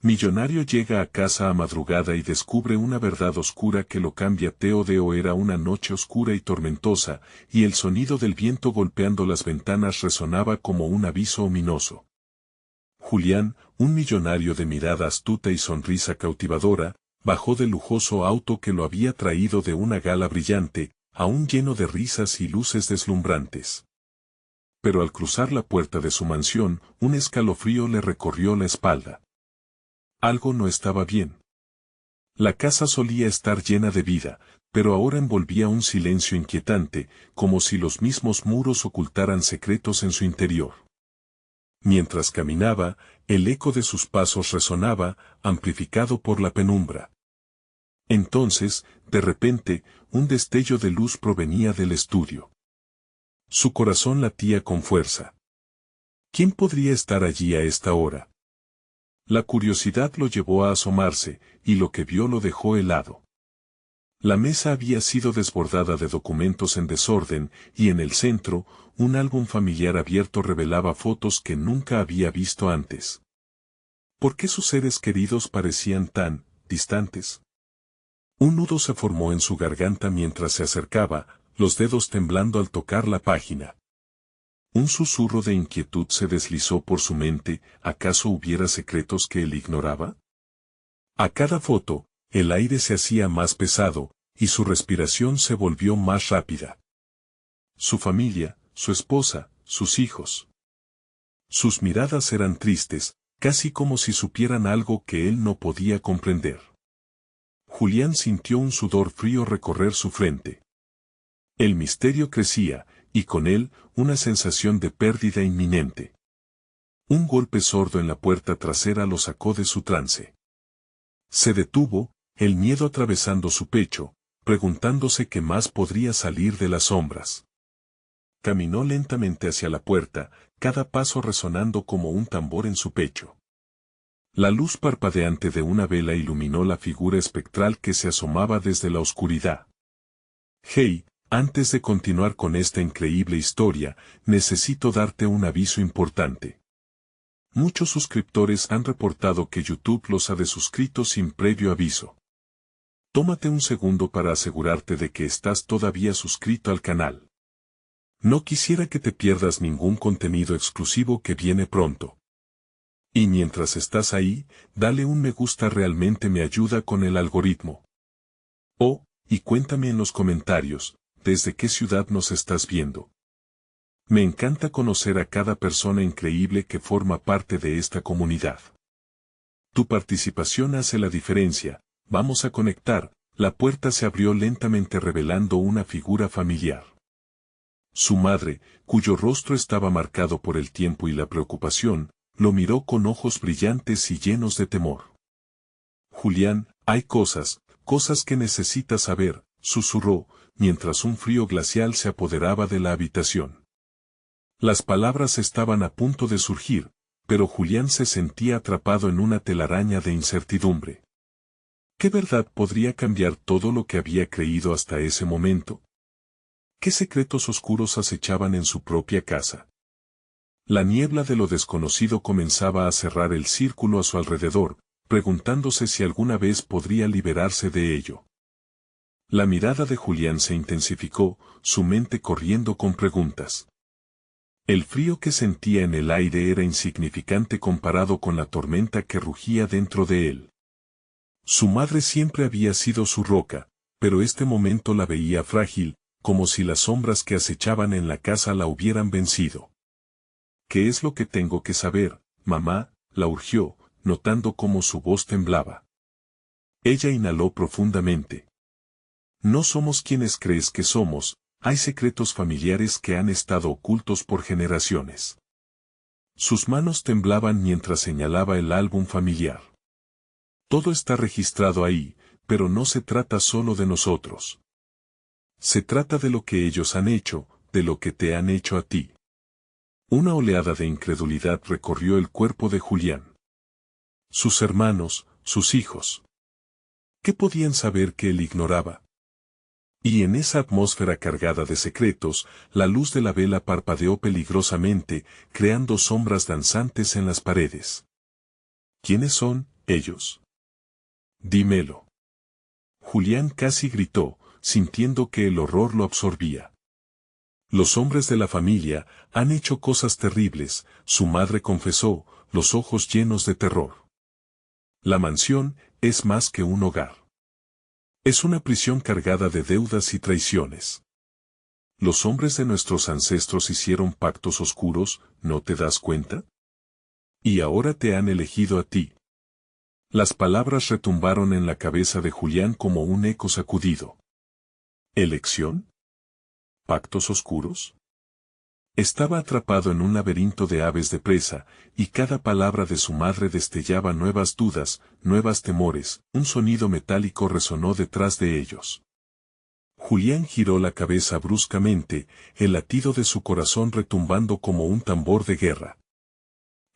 Millonario llega a casa a madrugada y descubre una verdad oscura que lo cambia. Teodeo era una noche oscura y tormentosa, y el sonido del viento golpeando las ventanas resonaba como un aviso ominoso. Julián, un millonario de mirada astuta y sonrisa cautivadora, bajó del lujoso auto que lo había traído de una gala brillante, aún lleno de risas y luces deslumbrantes. Pero al cruzar la puerta de su mansión, un escalofrío le recorrió la espalda. Algo no estaba bien. La casa solía estar llena de vida, pero ahora envolvía un silencio inquietante, como si los mismos muros ocultaran secretos en su interior. Mientras caminaba, el eco de sus pasos resonaba, amplificado por la penumbra. Entonces, de repente, un destello de luz provenía del estudio. Su corazón latía con fuerza. ¿Quién podría estar allí a esta hora? La curiosidad lo llevó a asomarse, y lo que vio lo dejó helado. La mesa había sido desbordada de documentos en desorden, y en el centro, un álbum familiar abierto revelaba fotos que nunca había visto antes. ¿Por qué sus seres queridos parecían tan distantes? Un nudo se formó en su garganta mientras se acercaba, los dedos temblando al tocar la página. Un susurro de inquietud se deslizó por su mente. ¿Acaso hubiera secretos que él ignoraba? A cada foto, el aire se hacía más pesado, y su respiración se volvió más rápida. Su familia, su esposa, sus hijos. Sus miradas eran tristes, casi como si supieran algo que él no podía comprender. Julián sintió un sudor frío recorrer su frente. El misterio crecía, y con él, una sensación de pérdida inminente. Un golpe sordo en la puerta trasera lo sacó de su trance. Se detuvo, el miedo atravesando su pecho, preguntándose qué más podría salir de las sombras. Caminó lentamente hacia la puerta, cada paso resonando como un tambor en su pecho. La luz parpadeante de una vela iluminó la figura espectral que se asomaba desde la oscuridad. «Hey, antes de continuar con esta increíble historia, necesito darte un aviso importante. Muchos suscriptores han reportado que YouTube los ha desuscrito sin previo aviso. Tómate un segundo para asegurarte de que estás todavía suscrito al canal. No quisiera que te pierdas ningún contenido exclusivo que viene pronto. Y mientras estás ahí, dale un me gusta, realmente me ayuda con el algoritmo. Oh, y cuéntame en los comentarios, ¿desde qué ciudad nos estás viendo? Me encanta conocer a cada persona increíble que forma parte de esta comunidad. Tu participación hace la diferencia. Vamos a conectar. La puerta se abrió lentamente revelando una figura familiar. Su madre, cuyo rostro estaba marcado por el tiempo y la preocupación, lo miró con ojos brillantes y llenos de temor. Julián, hay cosas que necesitas saber, susurró, mientras un frío glacial se apoderaba de la habitación. Las palabras estaban a punto de surgir, pero Julián se sentía atrapado en una telaraña de incertidumbre. ¿Qué verdad podría cambiar todo lo que había creído hasta ese momento? ¿Qué secretos oscuros acechaban en su propia casa? La niebla de lo desconocido comenzaba a cerrar el círculo a su alrededor, preguntándose si alguna vez podría liberarse de ello. La mirada de Julián se intensificó, su mente corriendo con preguntas. El frío que sentía en el aire era insignificante comparado con la tormenta que rugía dentro de él. Su madre siempre había sido su roca, pero este momento la veía frágil, como si las sombras que acechaban en la casa la hubieran vencido. ¿Qué es lo que tengo que saber, mamá?, la urgió, notando cómo su voz temblaba. Ella inhaló profundamente. No somos quienes crees que somos, hay secretos familiares que han estado ocultos por generaciones. Sus manos temblaban mientras señalaba el álbum familiar. Todo está registrado ahí, pero no se trata solo de nosotros. Se trata de lo que ellos han hecho, de lo que te han hecho a ti. Una oleada de incredulidad recorrió el cuerpo de Julián. Sus hermanos, sus hijos. ¿Qué podían saber que él ignoraba? Y en esa atmósfera cargada de secretos, la luz de la vela parpadeó peligrosamente, creando sombras danzantes en las paredes. ¿Quiénes son ¿Ellos? Dímelo. Julián casi gritó, sintiendo que el horror lo absorbía. Los hombres de la familia han hecho cosas terribles, su madre confesó, los ojos llenos de terror. La mansión es más que un hogar. Es una prisión cargada de deudas y traiciones. Los hombres de nuestros ancestros hicieron pactos oscuros, ¿no te das cuenta? Y ahora te han elegido a ti. Las palabras retumbaron en la cabeza de Julián como un eco sacudido. ¿Elección? ¿Pactos oscuros? Estaba atrapado en un laberinto de aves de presa, y cada palabra de su madre destellaba nuevas dudas, nuevos temores, un sonido metálico resonó detrás de ellos. Julián giró la cabeza bruscamente, el latido de su corazón retumbando como un tambor de guerra.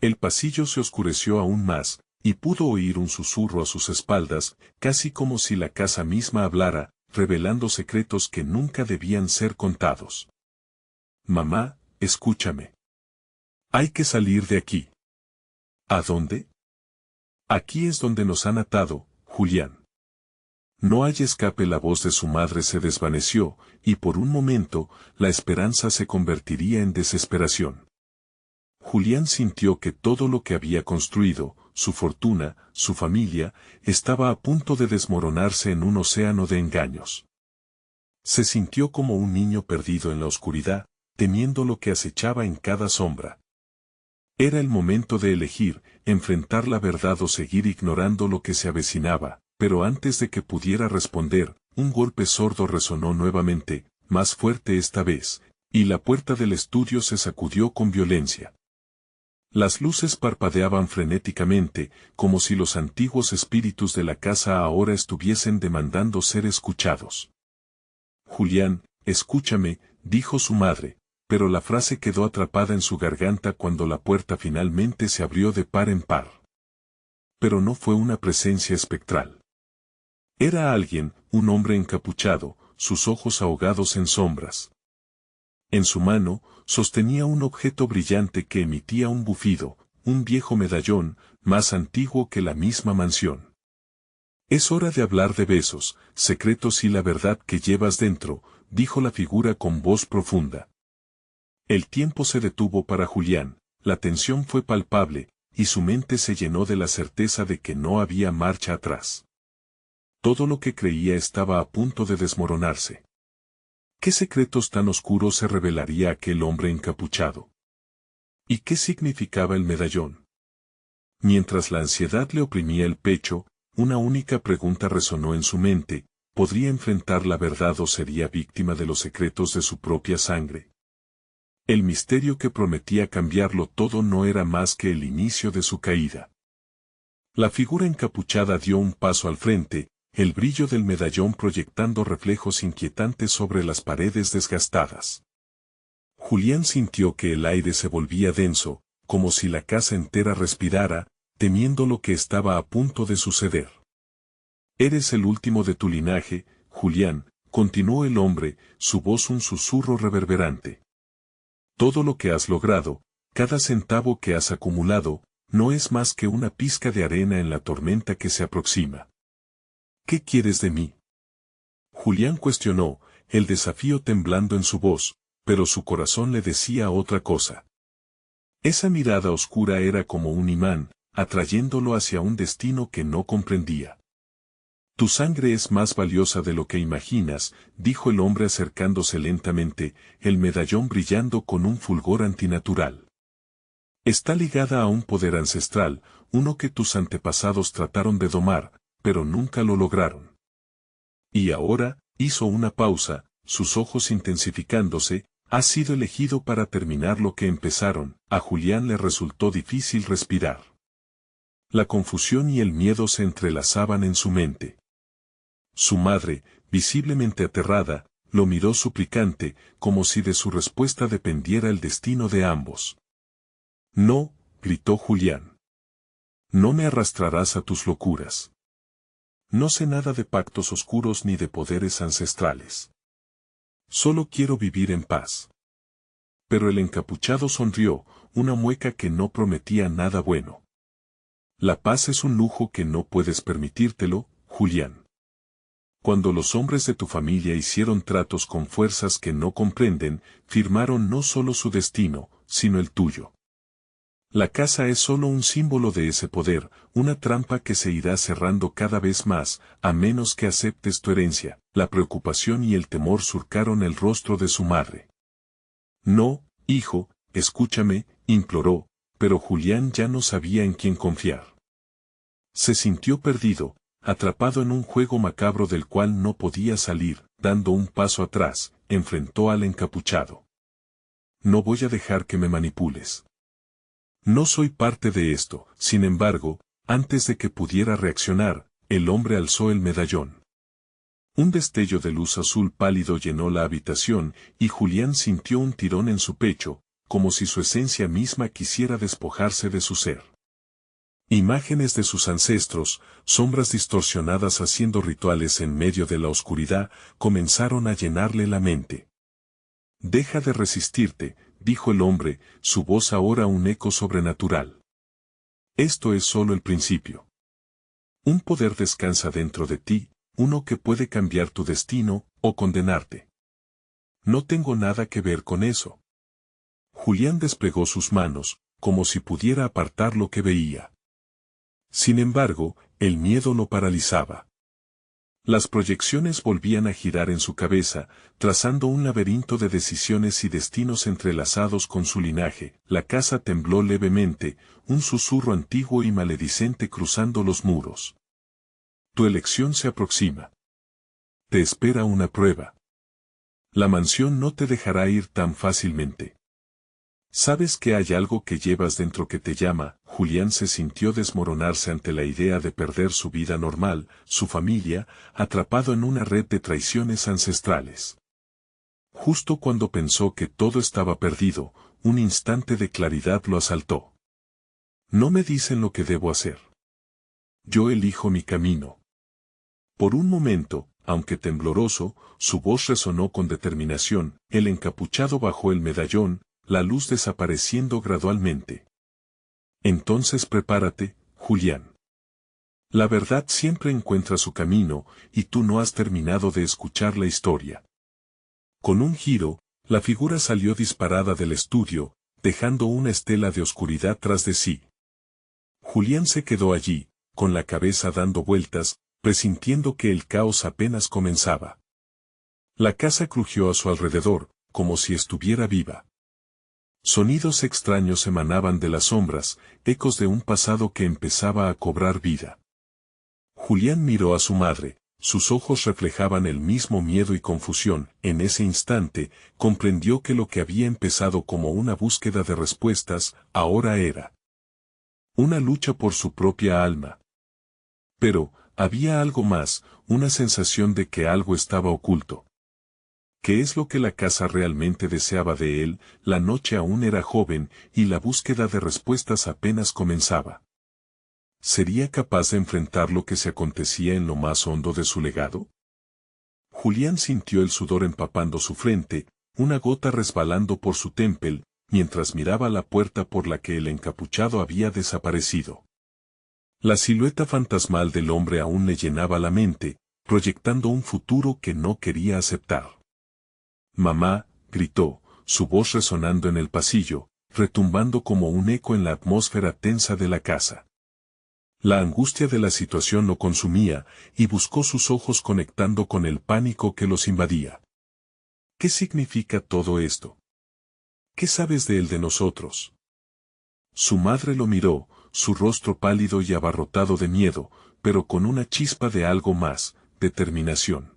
El pasillo se oscureció aún más, y pudo oír un susurro a sus espaldas, casi como si la casa misma hablara, revelando secretos que nunca debían ser contados. Mamá, escúchame. Hay que salir de aquí. ¿A dónde? Aquí es donde nos han atado, Julián. No hay escape. La voz de su madre se desvaneció, y por un momento, la esperanza se convertiría en desesperación. Julián sintió que todo lo que había construido, su fortuna, su familia, estaba a punto de desmoronarse en un océano de engaños. Se sintió como un niño perdido en la oscuridad, temiendo lo que acechaba en cada sombra. Era el momento de elegir, enfrentar la verdad o seguir ignorando lo que se avecinaba, pero antes de que pudiera responder, un golpe sordo resonó nuevamente, más fuerte esta vez, y la puerta del estudio se sacudió con violencia. Las luces parpadeaban frenéticamente, como si los antiguos espíritus de la casa ahora estuviesen demandando ser escuchados. Julián, escúchame, dijo su madre, pero la frase quedó atrapada en su garganta cuando la puerta finalmente se abrió de par en par. Pero no fue una presencia espectral. Era alguien, un hombre encapuchado, sus ojos ahogados en sombras. En su mano, sostenía un objeto brillante que emitía un bufido, un viejo medallón, más antiguo que la misma mansión. Es hora de hablar de besos, secretos y la verdad que llevas dentro, dijo la figura con voz profunda. El tiempo se detuvo para Julián, la tensión fue palpable, y su mente se llenó de la certeza de que no había marcha atrás. Todo lo que creía estaba a punto de desmoronarse. ¿Qué secretos tan oscuros se revelaría aquel hombre encapuchado? ¿Y qué significaba el medallón? Mientras la ansiedad le oprimía el pecho, una única pregunta resonó en su mente: ¿podría enfrentar la verdad o sería víctima de los secretos de su propia sangre? El misterio que prometía cambiarlo todo no era más que el inicio de su caída. La figura encapuchada dio un paso al frente, el brillo del medallón proyectando reflejos inquietantes sobre las paredes desgastadas. Julián sintió que el aire se volvía denso, como si la casa entera respirara, temiendo lo que estaba a punto de suceder. Eres el último de tu linaje, Julián, continuó el hombre, su voz un susurro reverberante. Todo lo que has logrado, cada centavo que has acumulado, no es más que una pizca de arena en la tormenta que se aproxima. ¿Qué quieres de mí? Julián cuestionó, el desafío temblando en su voz, pero su corazón le decía otra cosa. Esa mirada oscura era como un imán, atrayéndolo hacia un destino que no comprendía. Tu sangre es más valiosa de lo que imaginas, dijo el hombre acercándose lentamente, el medallón brillando con un fulgor antinatural. Está ligada a un poder ancestral, uno que tus antepasados trataron de domar, pero nunca lo lograron. Y ahora, hizo una pausa, sus ojos intensificándose, has sido elegido para terminar lo que empezaron. A Julián le resultó difícil respirar. La confusión y el miedo se entrelazaban en su mente. Su madre, visiblemente aterrada, lo miró suplicante, como si de su respuesta dependiera el destino de ambos. No, gritó Julián. No me arrastrarás a tus locuras. No sé nada de pactos oscuros ni de poderes ancestrales. Solo quiero vivir en paz. Pero el encapuchado sonrió, una mueca que no prometía nada bueno. La paz es un lujo que no puedes permitírtelo, Julián. Cuando los hombres de tu familia hicieron tratos con fuerzas que no comprenden, firmaron no solo su destino, sino el tuyo. La casa es solo un símbolo de ese poder, una trampa que se irá cerrando cada vez más, a menos que aceptes tu herencia. La preocupación y el temor surcaron el rostro de su madre. No, hijo, escúchame, imploró, pero Julián ya no sabía en quién confiar. Se sintió perdido, atrapado en un juego macabro del cual no podía salir. Dando un paso atrás, enfrentó al encapuchado. No voy a dejar que me manipules. No soy parte de esto. Sin embargo, antes de que pudiera reaccionar, el hombre alzó el medallón. Un destello de luz azul pálido llenó la habitación, y Julián sintió un tirón en su pecho, como si su esencia misma quisiera despojarse de su ser. Imágenes de sus ancestros, sombras distorsionadas haciendo rituales en medio de la oscuridad, comenzaron a llenarle la mente. Deja de resistirte, dijo el hombre, su voz ahora un eco sobrenatural. Esto es solo el principio. Un poder descansa dentro de ti, uno que puede cambiar tu destino, o condenarte. No tengo nada que ver con eso. Julián desplegó sus manos, como si pudiera apartar lo que veía. Sin embargo, el miedo lo paralizaba. Las proyecciones volvían a girar en su cabeza, trazando un laberinto de decisiones y destinos entrelazados con su linaje. La casa tembló levemente, un susurro antiguo y maledicente cruzando los muros. Tu elección se aproxima. Te espera una prueba. La mansión no te dejará ir tan fácilmente. Sabes que hay algo que llevas dentro que te llama. Julián se sintió desmoronarse ante la idea de perder su vida normal, su familia, atrapado en una red de traiciones ancestrales. Justo cuando pensó que todo estaba perdido, un instante de claridad lo asaltó. No me dicen lo que debo hacer. Yo elijo mi camino. Por un momento, aunque tembloroso, su voz resonó con determinación. El encapuchado bajó el medallón, la luz desapareciendo gradualmente. Entonces prepárate, Julián. La verdad siempre encuentra su camino, y tú no has terminado de escuchar la historia. Con un giro, la figura salió disparada del estudio, dejando una estela de oscuridad tras de sí. Julián se quedó allí, con la cabeza dando vueltas, presintiendo que el caos apenas comenzaba. La casa crujió a su alrededor, como si estuviera viva. Sonidos extraños emanaban de las sombras, ecos de un pasado que empezaba a cobrar vida. Julián miró a su madre, sus ojos reflejaban el mismo miedo y confusión. En ese instante, comprendió que lo que había empezado como una búsqueda de respuestas, ahora era una lucha por su propia alma. Pero, había algo más, una sensación de que algo estaba oculto. ¿Qué es lo que la casa realmente deseaba de él? La noche aún era joven, y la búsqueda de respuestas apenas comenzaba. ¿Sería capaz de enfrentar lo que se acontecía en lo más hondo de su legado? Julián sintió el sudor empapando su frente, una gota resbalando por su témpel, mientras miraba la puerta por la que el encapuchado había desaparecido. La silueta fantasmal del hombre aún le llenaba la mente, proyectando un futuro que no quería aceptar. Mamá, gritó, su voz resonando en el pasillo, retumbando como un eco en la atmósfera tensa de la casa. La angustia de la situación lo consumía, y buscó sus ojos conectando con el pánico que los invadía. ¿Qué significa todo esto? ¿Qué sabes de él de nosotros? Su madre lo miró, su rostro pálido y abarrotado de miedo, pero con una chispa de algo más, determinación.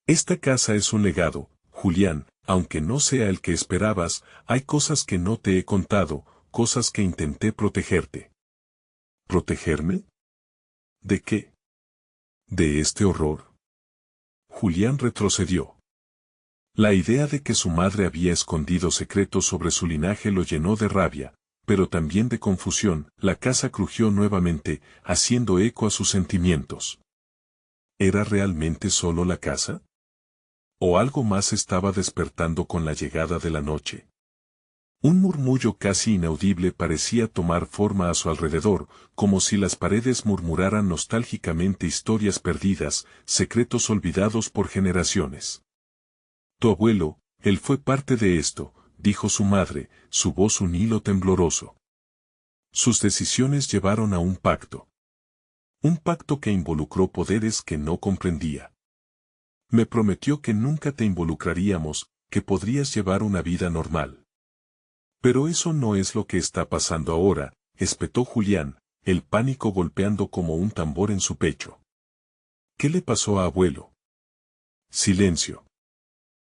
Esta casa es un legado, Julián, aunque no sea el que esperabas, hay cosas que no te he contado, cosas que intenté protegerte. ¿Protegerme? ¿De qué? ¿De este horror? Julián retrocedió. La idea de que su madre había escondido secretos sobre su linaje lo llenó de rabia, pero también de confusión. La casa crujió nuevamente, haciendo eco a sus sentimientos. ¿Era realmente solo la casa? ¿O algo más estaba despertando con la llegada de la noche? Un murmullo casi inaudible parecía tomar forma a su alrededor, como si las paredes murmuraran nostálgicamente historias perdidas, secretos olvidados por generaciones. Tu abuelo, él fue parte de esto, dijo su madre, su voz un hilo tembloroso. Sus decisiones llevaron a un pacto. Un pacto que involucró poderes que no comprendía. Me prometió que nunca te involucraríamos, que podrías llevar una vida normal. Pero eso no es lo que está pasando ahora, espetó Julián, el pánico golpeando como un tambor en su pecho. ¿Qué le pasó a abuelo? Silencio.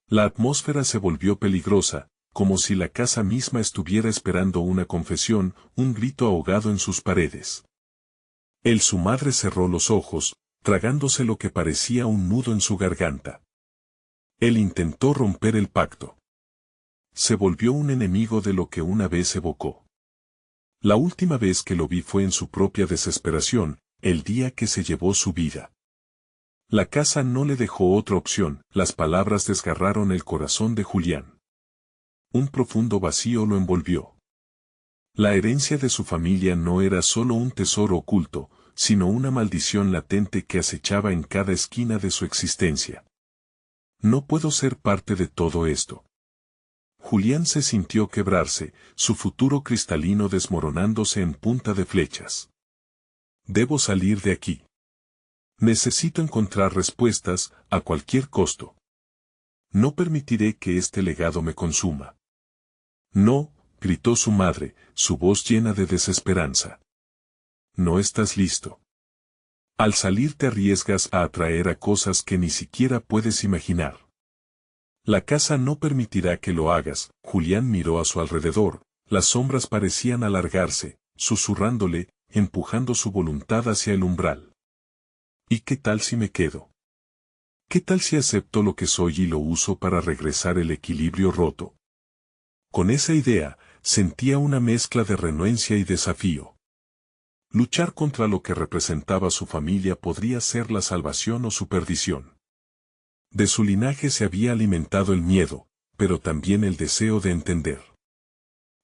La atmósfera se volvió peligrosa, como si la casa misma estuviera esperando una confesión, un grito ahogado en sus paredes. Su madre cerró los ojos, tragándose lo que parecía un nudo en su garganta. Él intentó romper el pacto. Se volvió un enemigo de lo que una vez evocó. La última vez que lo vi fue en su propia desesperación, el día que se llevó su vida. La casa no le dejó otra opción, las palabras desgarraron el corazón de Julián. Un profundo vacío lo envolvió. La herencia de su familia no era solo un tesoro oculto, sino una maldición latente que acechaba en cada esquina de su existencia. No puedo ser parte de todo esto. Julián se sintió quebrarse, su futuro cristalino desmoronándose en punta de flechas. Debo salir de aquí. Necesito encontrar respuestas, a cualquier costo. No permitiré que este legado me consuma. No, gritó su madre, su voz llena de desesperanza. No estás listo. Al salir te arriesgas a atraer a cosas que ni siquiera puedes imaginar. La casa no permitirá que lo hagas. Julián miró a su alrededor, las sombras parecían alargarse, susurrándole, empujando su voluntad hacia el umbral. ¿Y qué tal si me quedo? ¿Qué tal si acepto lo que soy y lo uso para regresar el equilibrio roto? Con esa idea, sentía una mezcla de renuencia y desafío. Luchar contra lo que representaba su familia podría ser la salvación o su perdición. De su linaje se había alimentado el miedo, pero también el deseo de entender.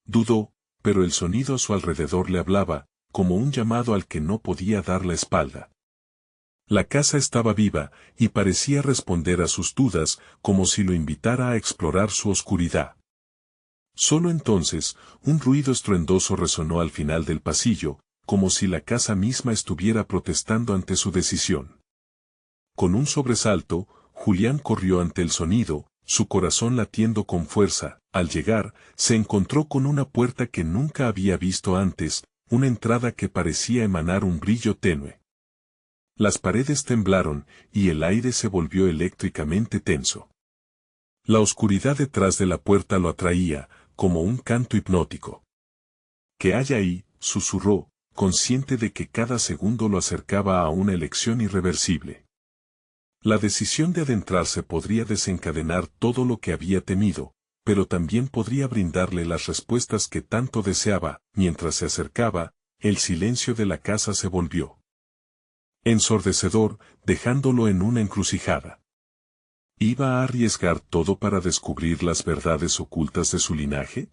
Dudó, pero el sonido a su alrededor le hablaba, como un llamado al que no podía dar la espalda. La casa estaba viva, y parecía responder a sus dudas, como si lo invitara a explorar su oscuridad. Solo entonces, un ruido estruendoso resonó al final del pasillo, como si la casa misma estuviera protestando ante su decisión. Con un sobresalto, Julián corrió ante el sonido, su corazón latiendo con fuerza. Al llegar, se encontró con una puerta que nunca había visto antes, una entrada que parecía emanar un brillo tenue. Las paredes temblaron, y el aire se volvió eléctricamente tenso. La oscuridad detrás de la puerta lo atraía, como un canto hipnótico. ¿Qué hay ahí?, susurró, consciente de que cada segundo lo acercaba a una elección irreversible. La decisión de adentrarse podría desencadenar todo lo que había temido, pero también podría brindarle las respuestas que tanto deseaba. Mientras se acercaba, el silencio de la casa se volvió ensordecedor, dejándolo en una encrucijada. ¿Iba a arriesgar todo para descubrir las verdades ocultas de su linaje?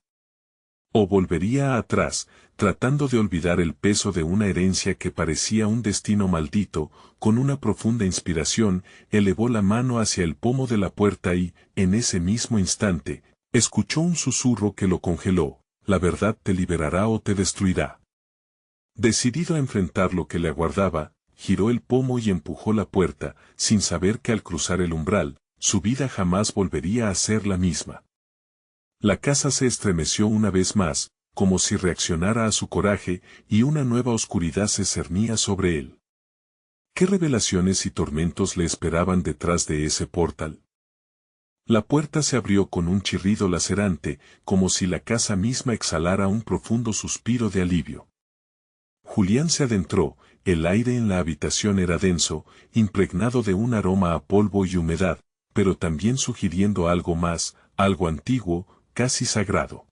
¿O volvería atrás, tratando de olvidar el peso de una herencia que parecía un destino maldito? Con una profunda inspiración, elevó la mano hacia el pomo de la puerta y, en ese mismo instante, escuchó un susurro que lo congeló: la verdad te liberará o te destruirá. Decidido a enfrentar lo que le aguardaba, giró el pomo y empujó la puerta, sin saber que al cruzar el umbral, su vida jamás volvería a ser la misma. La casa se estremeció una vez más, como si reaccionara a su coraje, y una nueva oscuridad se cernía sobre él. ¿Qué revelaciones y tormentos le esperaban detrás de ese portal? La puerta se abrió con un chirrido lacerante, como si la casa misma exhalara un profundo suspiro de alivio. Julián se adentró. El aire en la habitación era denso, impregnado de un aroma a polvo y humedad, pero también sugiriendo algo más, algo antiguo, casi sagrado.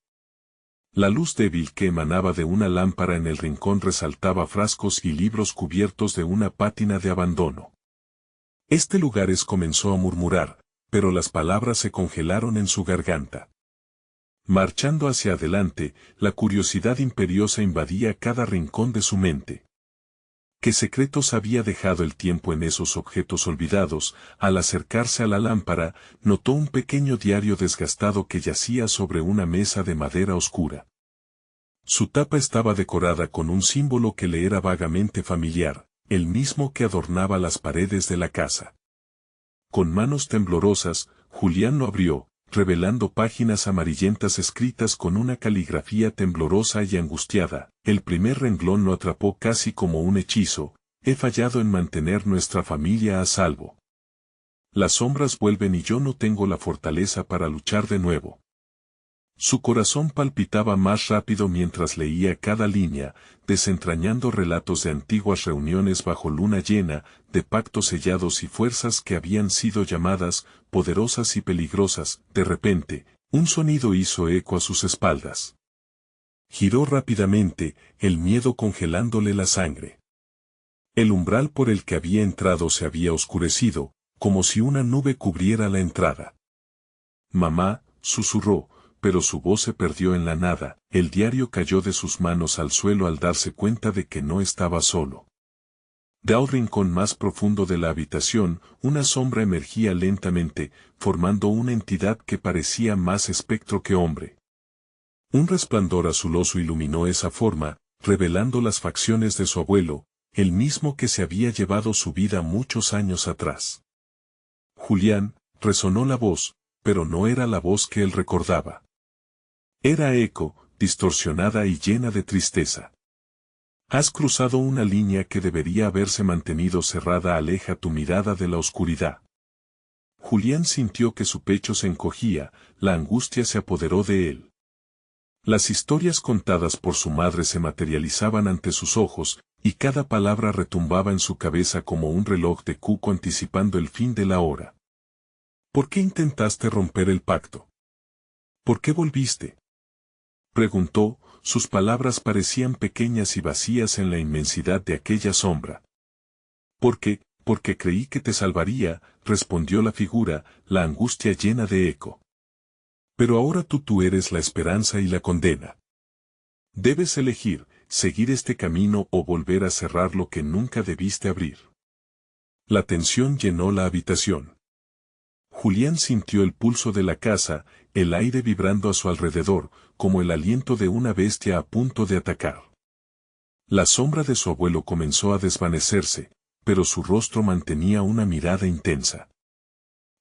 La luz débil que emanaba de una lámpara en el rincón resaltaba frascos y libros cubiertos de una pátina de abandono. Este lugar comenzó a murmurar, pero las palabras se congelaron en su garganta. Marchando hacia adelante, la curiosidad imperiosa invadía cada rincón de su mente. ¿Qué secretos había dejado el tiempo en esos objetos olvidados? Al acercarse a la lámpara, notó un pequeño diario desgastado que yacía sobre una mesa de madera oscura. Su tapa estaba decorada con un símbolo que le era vagamente familiar, el mismo que adornaba las paredes de la casa. Con manos temblorosas, Julián lo abrió, revelando páginas amarillentas escritas con una caligrafía temblorosa y angustiada. El primer renglón lo atrapó casi como un hechizo: he fallado en mantener nuestra familia a salvo. Las sombras vuelven y yo no tengo la fortaleza para luchar de nuevo. Su corazón palpitaba más rápido mientras leía cada línea, desentrañando relatos de antiguas reuniones bajo luna llena, de pactos sellados y fuerzas que habían sido llamadas poderosas y peligrosas. De repente, un sonido hizo eco a sus espaldas. Giró rápidamente, el miedo congelándole la sangre. El umbral por el que había entrado se había oscurecido, como si una nube cubriera la entrada. «Mamá», susurró, pero su voz se perdió en la nada. El diario cayó de sus manos al suelo al darse cuenta de que no estaba solo. De un rincón más profundo de la habitación, una sombra emergía lentamente, formando una entidad que parecía más espectro que hombre. Un resplandor azuloso iluminó esa forma, revelando las facciones de su abuelo, el mismo que se había llevado su vida muchos años atrás. «Julián», resonó la voz, pero no era la voz que él recordaba. Era eco, distorsionada y llena de tristeza. «Has cruzado una línea que debería haberse mantenido cerrada. Aleja tu mirada de la oscuridad». Julián sintió que su pecho se encogía, la angustia se apoderó de él. Las historias contadas por su madre se materializaban ante sus ojos, y cada palabra retumbaba en su cabeza como un reloj de cuco anticipando el fin de la hora. «¿Por qué intentaste romper el pacto? ¿Por qué volviste?», preguntó. Sus palabras parecían pequeñas y vacías en la inmensidad de aquella sombra. Porque creí que te salvaría», respondió la figura, la angustia llena de eco. «Pero ahora tú eres la esperanza y la condena. Debes elegir, seguir este camino o volver a cerrar lo que nunca debiste abrir». La tensión llenó la habitación. Julián sintió el pulso de la casa, el aire vibrando a su alrededor, como el aliento de una bestia a punto de atacar. La sombra de su abuelo comenzó a desvanecerse, pero su rostro mantenía una mirada intensa.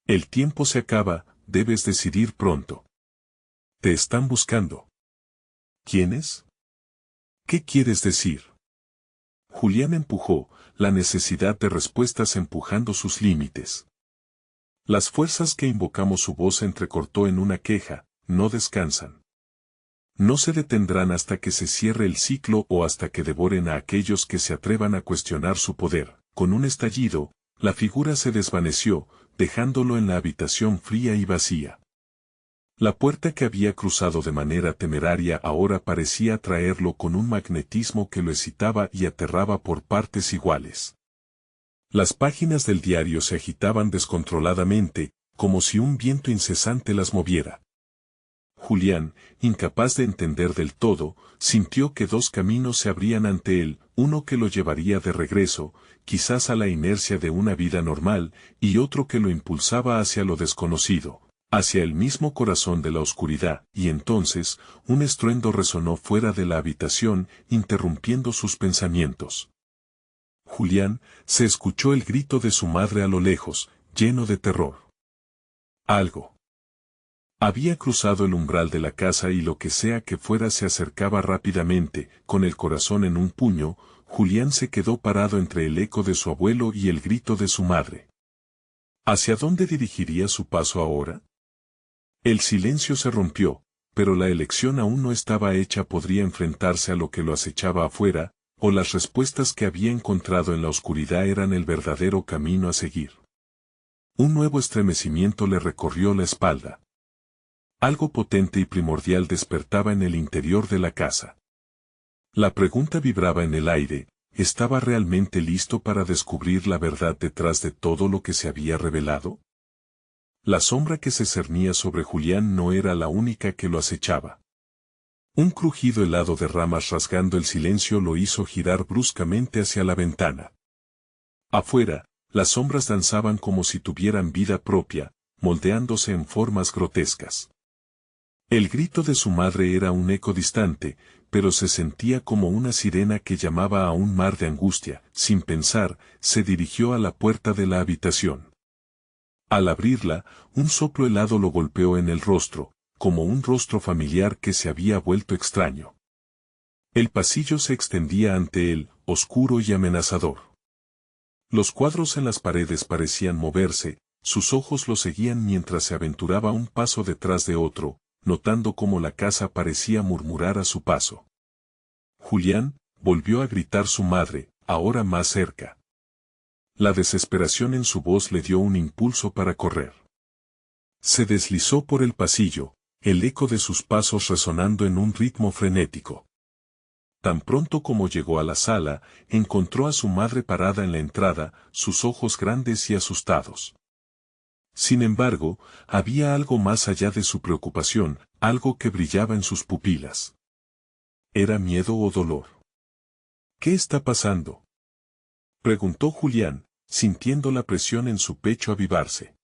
«El tiempo se acaba, debes decidir pronto. Te están buscando». «¿Quiénes? ¿Qué quieres decir?». Julián empujó, la necesidad de respuestas empujando sus límites. Las fuerzas que invocamos. Su voz se entrecortó en una queja: «No descansan. No se detendrán hasta que se cierre el ciclo o hasta que devoren a aquellos que se atrevan a cuestionar su poder». Con un estallido, la figura se desvaneció, dejándolo en la habitación fría y vacía. La puerta que había cruzado de manera temeraria ahora parecía atraerlo con un magnetismo que lo excitaba y aterraba por partes iguales. Las páginas del diario se agitaban descontroladamente, como si un viento incesante las moviera. Julián, incapaz de entender del todo, sintió que dos caminos se abrían ante él, uno que lo llevaría de regreso, quizás a la inercia de una vida normal, y otro que lo impulsaba hacia lo desconocido, hacia el mismo corazón de la oscuridad. Y entonces, un estruendo resonó fuera de la habitación, interrumpiendo sus pensamientos. Julián, se escuchó el grito de su madre a lo lejos, lleno de terror. Algo había cruzado el umbral de la casa y lo que sea que fuera se acercaba rápidamente. Con el corazón en un puño, Julián se quedó parado entre el eco de su abuelo y el grito de su madre. ¿Hacia dónde dirigiría su paso ahora? El silencio se rompió, pero la elección aún no estaba hecha. Podría enfrentarse a lo que lo acechaba afuera, o las respuestas que había encontrado en la oscuridad eran el verdadero camino a seguir. Un nuevo estremecimiento le recorrió la espalda. Algo potente y primordial despertaba en el interior de la casa. La pregunta vibraba en el aire: ¿estaba realmente listo para descubrir la verdad detrás de todo lo que se había revelado? La sombra que se cernía sobre Julián no era la única que lo acechaba. Un crujido helado de ramas rasgando el silencio lo hizo girar bruscamente hacia la ventana. Afuera, las sombras danzaban como si tuvieran vida propia, moldeándose en formas grotescas. El grito de su madre era un eco distante, pero se sentía como una sirena que llamaba a un mar de angustia. Sin pensar, se dirigió a la puerta de la habitación. Al abrirla, un soplo helado lo golpeó en el rostro, como un rostro familiar que se había vuelto extraño. El pasillo se extendía ante él, oscuro y amenazador. Los cuadros en las paredes parecían moverse, sus ojos lo seguían mientras se aventuraba un paso detrás de otro, notando cómo la casa parecía murmurar a su paso. Julián, volvió a gritar su madre, ahora más cerca. La desesperación en su voz le dio un impulso para correr. Se deslizó por el pasillo, el eco de sus pasos resonando en un ritmo frenético. Tan pronto como llegó a la sala, encontró a su madre parada en la entrada, sus ojos grandes y asustados. Sin embargo, había algo más allá de su preocupación, algo que brillaba en sus pupilas. ¿Era miedo o dolor? ¿Qué está pasando?, preguntó Julián, sintiendo la presión en su pecho avivarse.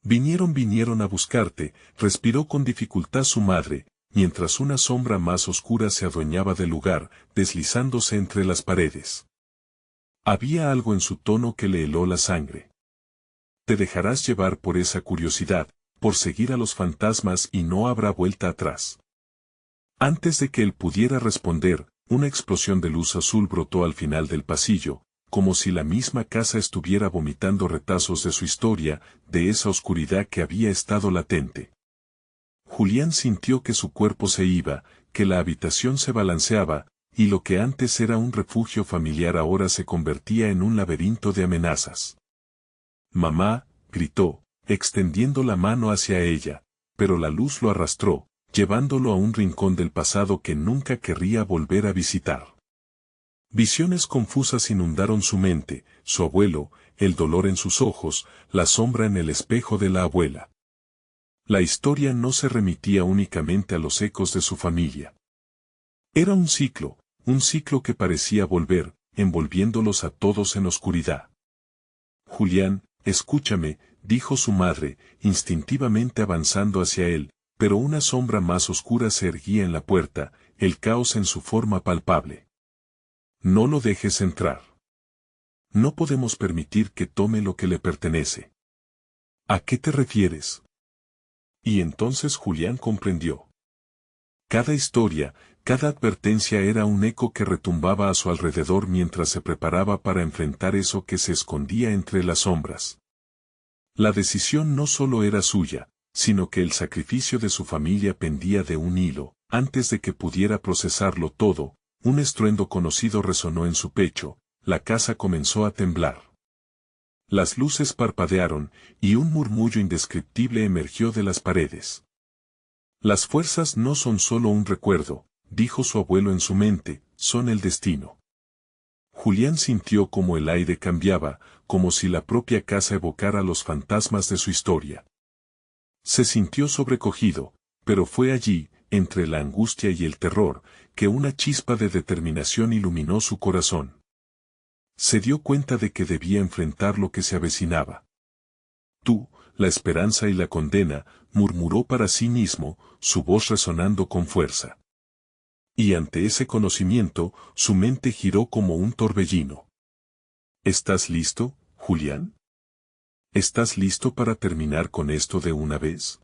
Vinieron a buscarte, respiró con dificultad su madre, mientras una sombra más oscura se adueñaba del lugar, deslizándose entre las paredes. Había algo en su tono que le heló la sangre. Te dejarás llevar por esa curiosidad, por seguir a los fantasmas y no habrá vuelta atrás. Antes de que él pudiera responder, una explosión de luz azul brotó al final del pasillo, como si la misma casa estuviera vomitando retazos de su historia, de esa oscuridad que había estado latente. Julián sintió que su cuerpo se iba, que la habitación se balanceaba, y lo que antes era un refugio familiar ahora se convertía en un laberinto de amenazas. «Mamá», gritó, extendiendo la mano hacia ella, pero la luz lo arrastró, llevándolo a un rincón del pasado que nunca querría volver a visitar. Visiones confusas inundaron su mente, su abuelo, el dolor en sus ojos, la sombra en el espejo de la abuela. La historia no se remitía únicamente a los ecos de su familia. Era un ciclo que parecía volver, envolviéndolos a todos en oscuridad. Julián, escúchame, dijo su madre, instintivamente avanzando hacia él, pero una sombra más oscura se erguía en la puerta, el caos en su forma palpable. No lo dejes entrar. No podemos permitir que tome lo que le pertenece. ¿A qué te refieres? Y entonces Julián comprendió. Cada historia, cada advertencia era un eco que retumbaba a su alrededor mientras se preparaba para enfrentar eso que se escondía entre las sombras. La decisión no solo era suya, sino que el sacrificio de su familia pendía de un hilo. Antes de que pudiera procesarlo todo, un estruendo conocido resonó en su pecho, la casa comenzó a temblar. Las luces parpadearon, y un murmullo indescriptible emergió de las paredes. Las fuerzas no son solo un recuerdo, dijo su abuelo en su mente, son el destino. Julián sintió como el aire cambiaba, como si la propia casa evocara los fantasmas de su historia. Se sintió sobrecogido, pero fue allí, entre la angustia y el terror, que una chispa de determinación iluminó su corazón. Se dio cuenta de que debía enfrentar lo que se avecinaba. Tú, la esperanza y la condena, murmuró para sí mismo, su voz resonando con fuerza. Y ante ese conocimiento, su mente giró como un torbellino. ¿Estás listo, Julián? ¿Estás listo para terminar con esto de una vez?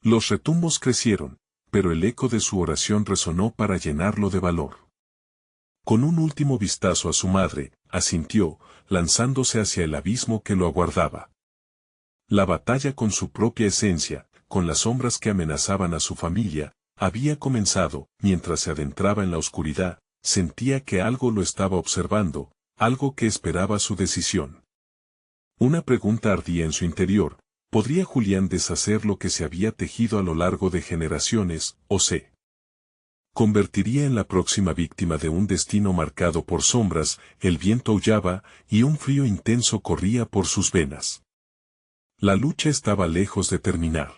Los retumbos crecieron, pero el eco de su oración resonó para llenarlo de valor. Con un último vistazo a su madre, asintió, lanzándose hacia el abismo que lo aguardaba. La batalla con su propia esencia, con las sombras que amenazaban a su familia, había comenzado. Mientras se adentraba en la oscuridad, sentía que algo lo estaba observando, algo que esperaba su decisión. Una pregunta ardía en su interior: ¿podría Julián deshacer lo que se había tejido a lo largo de generaciones, o se convertiría en la próxima víctima de un destino marcado por sombras? El viento aullaba, y un frío intenso corría por sus venas. La lucha estaba lejos de terminar.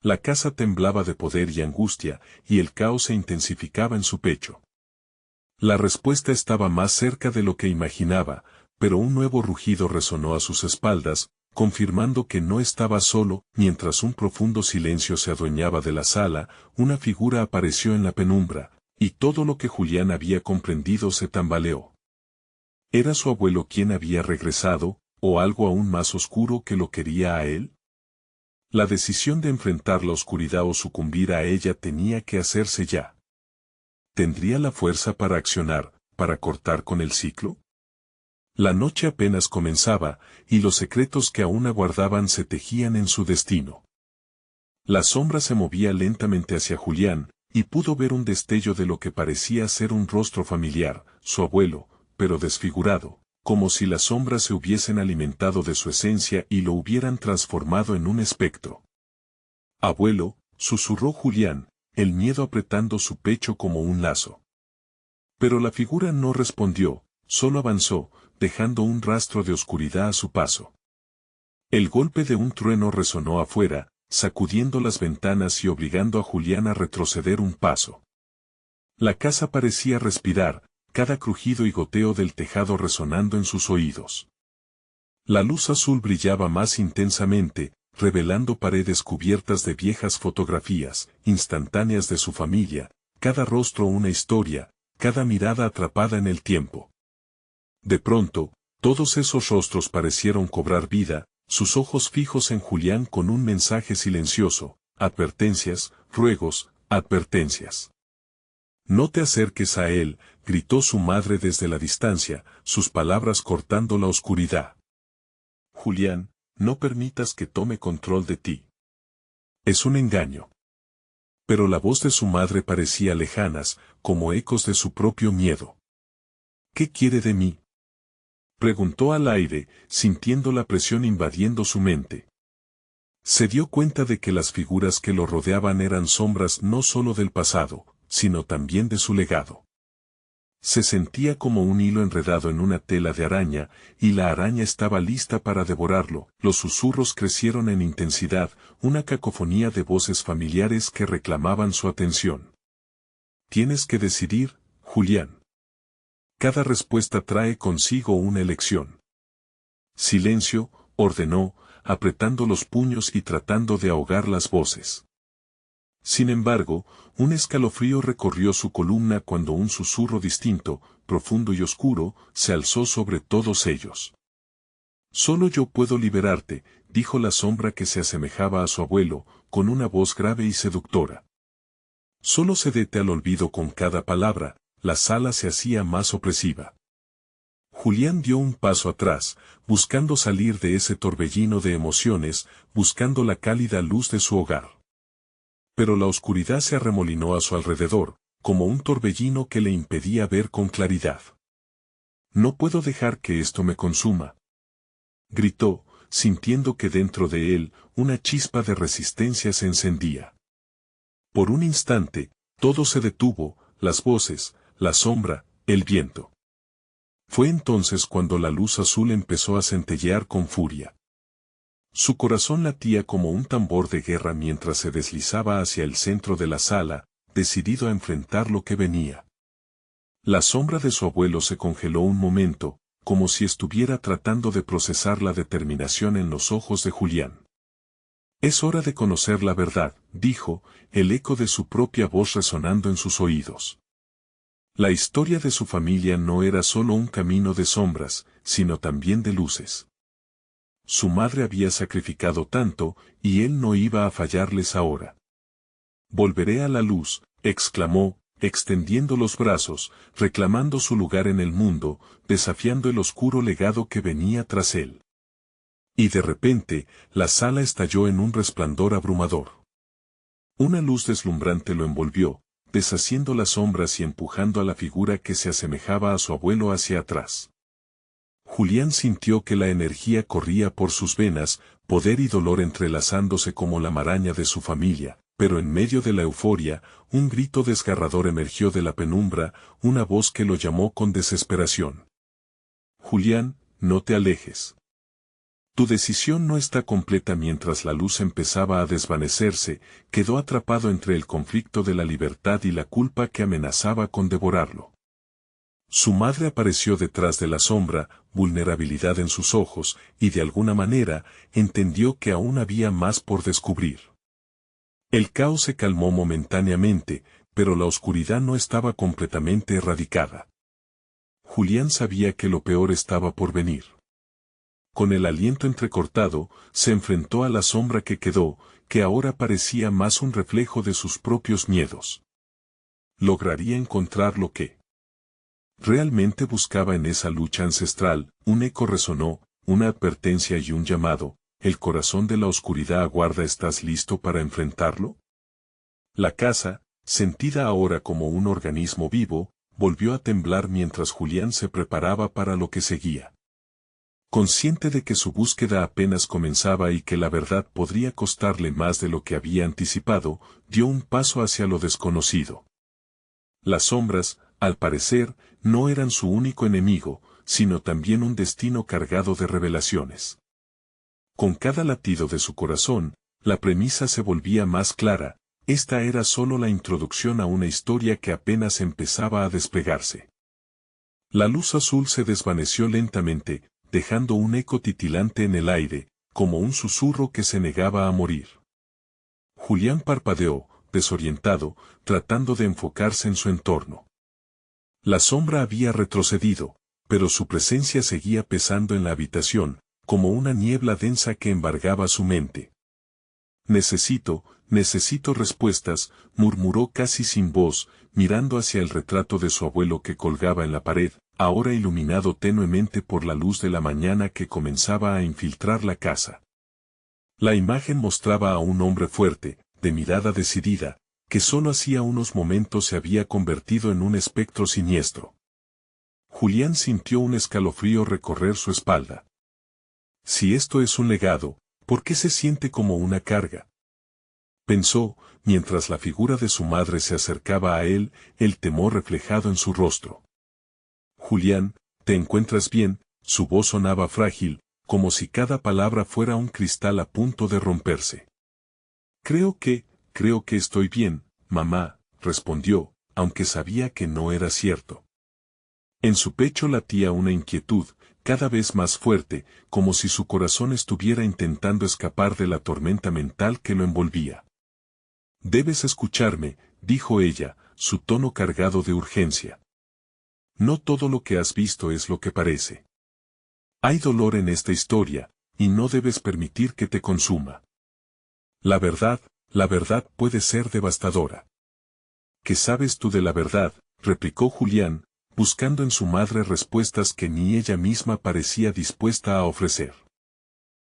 La casa temblaba de poder y angustia, y el caos se intensificaba en su pecho. La respuesta estaba más cerca de lo que imaginaba, pero un nuevo rugido resonó a sus espaldas, confirmando que no estaba solo. Mientras un profundo silencio se adueñaba de la sala, una figura apareció en la penumbra, y todo lo que Julián había comprendido se tambaleó. ¿Era su abuelo quien había regresado, o algo aún más oscuro que lo quería a él? La decisión de enfrentar la oscuridad o sucumbir a ella tenía que hacerse ya. ¿Tendría la fuerza para accionar, para cortar con el ciclo? La noche apenas comenzaba, y los secretos que aún aguardaban se tejían en su destino. La sombra se movía lentamente hacia Julián, y pudo ver un destello de lo que parecía ser un rostro familiar, su abuelo, pero desfigurado, como si las sombras se hubiesen alimentado de su esencia y lo hubieran transformado en un espectro. «Abuelo», susurró Julián, el miedo apretando su pecho como un lazo. Pero la figura no respondió, solo avanzó, dejando un rastro de oscuridad a su paso. El golpe de un trueno resonó afuera, sacudiendo las ventanas y obligando a Julián a retroceder un paso. La casa parecía respirar, cada crujido y goteo del tejado resonando en sus oídos. La luz azul brillaba más intensamente, revelando paredes cubiertas de viejas fotografías, instantáneas de su familia, cada rostro una historia, cada mirada atrapada en el tiempo. De pronto, todos esos rostros parecieron cobrar vida, sus ojos fijos en Julián con un mensaje silencioso, advertencias, ruegos, advertencias. «No te acerques a él», gritó su madre desde la distancia, sus palabras cortando la oscuridad. «Julián, no permitas que tome control de ti. Es un engaño». Pero la voz de su madre parecía lejanas, como ecos de su propio miedo. «¿Qué quiere de mí?», preguntó al aire, sintiendo la presión invadiendo su mente. Se dio cuenta de que las figuras que lo rodeaban eran sombras no solo del pasado, sino también de su legado. Se sentía como un hilo enredado en una tela de araña, y la araña estaba lista para devorarlo. Los susurros crecieron en intensidad, una cacofonía de voces familiares que reclamaban su atención. «Tienes que decidir, Julián. Cada respuesta trae consigo una elección». «Silencio», ordenó, apretando los puños y tratando de ahogar las voces. Sin embargo, un escalofrío recorrió su columna cuando un susurro distinto, profundo y oscuro, se alzó sobre todos ellos. «Solo yo puedo liberarte», dijo la sombra que se asemejaba a su abuelo, con una voz grave y seductora. «Solo cédete al olvido». Con cada palabra, la sala se hacía más opresiva. Julián dio un paso atrás, buscando salir de ese torbellino de emociones, buscando la cálida luz de su hogar. Pero la oscuridad se arremolinó a su alrededor, como un torbellino que le impedía ver con claridad. «No puedo dejar que esto me consuma», gritó, sintiendo que dentro de él, una chispa de resistencia se encendía. Por un instante, todo se detuvo, las voces, la sombra, el viento. Fue entonces cuando la luz azul empezó a centellear con furia. Su corazón latía como un tambor de guerra mientras se deslizaba hacia el centro de la sala, decidido a enfrentar lo que venía. La sombra de su abuelo se congeló un momento, como si estuviera tratando de procesar la determinación en los ojos de Julián. «Es hora de conocer la verdad», dijo, el eco de su propia voz resonando en sus oídos. La historia de su familia no era solo un camino de sombras, sino también de luces. Su madre había sacrificado tanto, y él no iba a fallarles ahora. «Volveré a la luz», exclamó, extendiendo los brazos, reclamando su lugar en el mundo, desafiando el oscuro legado que venía tras él. Y de repente, la sala estalló en un resplandor abrumador. Una luz deslumbrante lo envolvió, deshaciendo las sombras y empujando a la figura que se asemejaba a su abuelo hacia atrás. Julián sintió que la energía corría por sus venas, poder y dolor entrelazándose como la maraña de su familia, pero en medio de la euforia, un grito desgarrador emergió de la penumbra, una voz que lo llamó con desesperación. «Julián, no te alejes. Tu decisión no está completa. Mientras la luz empezaba a desvanecerse, quedó atrapado entre el conflicto de la libertad y la culpa que amenazaba con devorarlo. Su madre apareció detrás de la sombra, vulnerabilidad en sus ojos, y de alguna manera, entendió que aún había más por descubrir. El caos se calmó momentáneamente, pero la oscuridad no estaba completamente erradicada. Julián sabía que lo peor estaba por venir. Con el aliento entrecortado, se enfrentó a la sombra que quedó, que ahora parecía más un reflejo de sus propios miedos. ¿Lograría encontrar lo que realmente buscaba en esa lucha ancestral? Un eco resonó, una advertencia y un llamado. El corazón de la oscuridad aguarda. ¿Estás listo para enfrentarlo? La casa, sentida ahora como un organismo vivo, volvió a temblar mientras Julián se preparaba para lo que seguía. Consciente de que su búsqueda apenas comenzaba y que la verdad podría costarle más de lo que había anticipado, dio un paso hacia lo desconocido. Las sombras, al parecer, no eran su único enemigo, sino también un destino cargado de revelaciones. Con cada latido de su corazón, la premisa se volvía más clara. Esta era solo la introducción a una historia que apenas empezaba a desplegarse. La luz azul se desvaneció lentamente, dejando un eco titilante en el aire, como un susurro que se negaba a morir. Julián parpadeó, desorientado, tratando de enfocarse en su entorno. La sombra había retrocedido, pero su presencia seguía pesando en la habitación, como una niebla densa que embargaba su mente. Necesito respuestas, murmuró casi sin voz, mirando hacia el retrato de su abuelo que colgaba en la pared, ahora iluminado tenuemente por la luz de la mañana que comenzaba a infiltrar la casa. La imagen mostraba a un hombre fuerte, de mirada decidida, que solo hacía unos momentos se había convertido en un espectro siniestro. Julián sintió un escalofrío recorrer su espalda. Si esto es un legado, ¿por qué se siente como una carga? Pensó, mientras la figura de su madre se acercaba a él, el temor reflejado en su rostro. Julián, ¿te encuentras bien? Su voz sonaba frágil, como si cada palabra fuera un cristal a punto de romperse. Creo que estoy bien, mamá, respondió, aunque sabía que no era cierto. En su pecho latía una inquietud, cada vez más fuerte, como si su corazón estuviera intentando escapar de la tormenta mental que lo envolvía. Debes escucharme, dijo ella, su tono cargado de urgencia. No todo lo que has visto es lo que parece. Hay dolor en esta historia, y no debes permitir que te consuma. La verdad puede ser devastadora. ¿Qué sabes tú de la verdad?, replicó Julián, buscando en su madre respuestas que ni ella misma parecía dispuesta a ofrecer.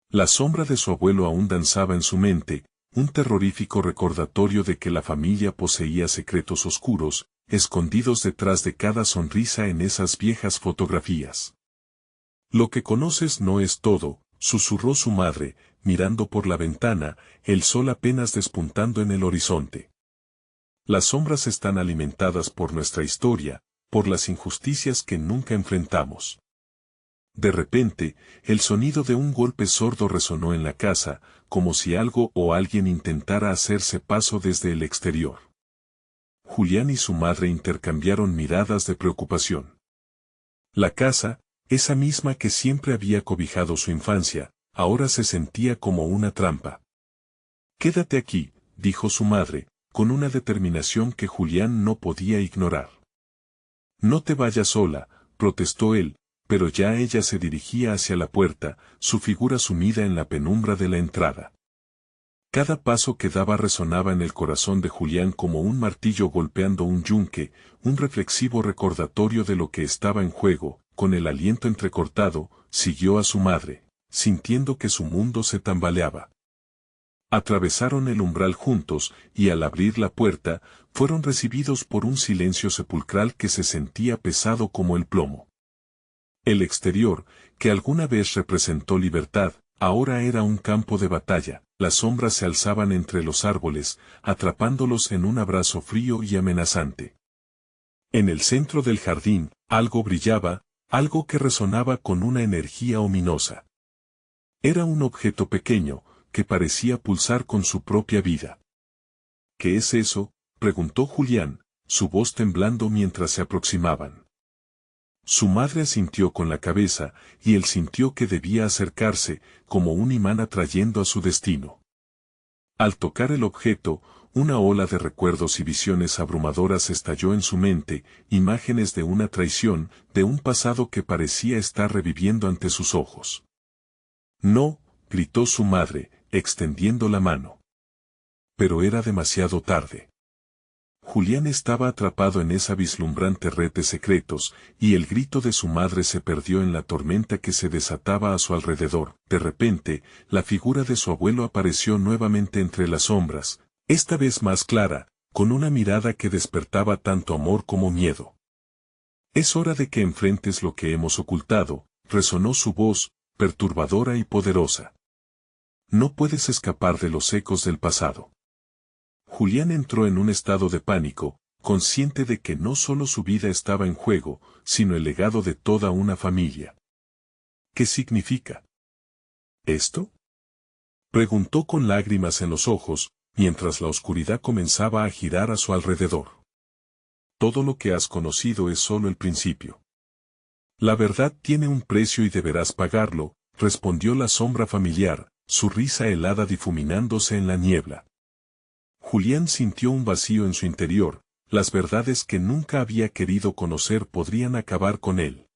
La sombra de su abuelo aún danzaba en su mente, un terrorífico recordatorio de que la familia poseía secretos oscuros, escondidos detrás de cada sonrisa en esas viejas fotografías. Lo que conoces no es todo, susurró su madre, mirando por la ventana, el sol apenas despuntando en el horizonte. Las sombras están alimentadas por nuestra historia, por las injusticias que nunca enfrentamos. De repente, el sonido de un golpe sordo resonó en la casa, como si algo o alguien intentara hacerse paso desde el exterior. Julián y su madre intercambiaron miradas de preocupación. La casa, esa misma que siempre había cobijado su infancia, ahora se sentía como una trampa. Quédate aquí, dijo su madre, con una determinación que Julián no podía ignorar. No te vayas sola, protestó él, pero ya ella se dirigía hacia la puerta, su figura sumida en la penumbra de la entrada. Cada paso que daba resonaba en el corazón de Julián como un martillo golpeando un yunque, un reflexivo recordatorio de lo que estaba en juego. Con el aliento entrecortado, siguió a su madre, sintiendo que su mundo se tambaleaba. Atravesaron el umbral juntos, y al abrir la puerta, fueron recibidos por un silencio sepulcral que se sentía pesado como el plomo. El exterior, que alguna vez representó libertad, ahora era un campo de batalla. Las sombras se alzaban entre los árboles, atrapándolos en un abrazo frío y amenazante. En el centro del jardín, algo brillaba, algo que resonaba con una energía ominosa. Era un objeto pequeño, que parecía pulsar con su propia vida. ¿Qué es eso?, preguntó Julián, su voz temblando mientras se aproximaban. Su madre asintió con la cabeza, y él sintió que debía acercarse, como un imán atrayendo a su destino. Al tocar el objeto, una ola de recuerdos y visiones abrumadoras estalló en su mente, imágenes de una traición, de un pasado que parecía estar reviviendo ante sus ojos. «No», gritó su madre, extendiendo la mano. Pero era demasiado tarde. Julián estaba atrapado en esa vislumbrante red de secretos, y el grito de su madre se perdió en la tormenta que se desataba a su alrededor. De repente, la figura de su abuelo apareció nuevamente entre las sombras, esta vez más clara, con una mirada que despertaba tanto amor como miedo. «Es hora de que enfrentes lo que hemos ocultado», resonó su voz, perturbadora y poderosa. «No puedes escapar de los ecos del pasado». Julián entró en un estado de pánico, consciente de que no solo su vida estaba en juego, sino el legado de toda una familia. «¿Qué significa esto?», preguntó con lágrimas en los ojos, mientras la oscuridad comenzaba a girar a su alrededor. «Todo lo que has conocido es solo el principio. La verdad tiene un precio y deberás pagarlo», respondió la sombra familiar, su risa helada difuminándose en la niebla. Julián sintió un vacío en su interior, las verdades que nunca había querido conocer podrían acabar con él.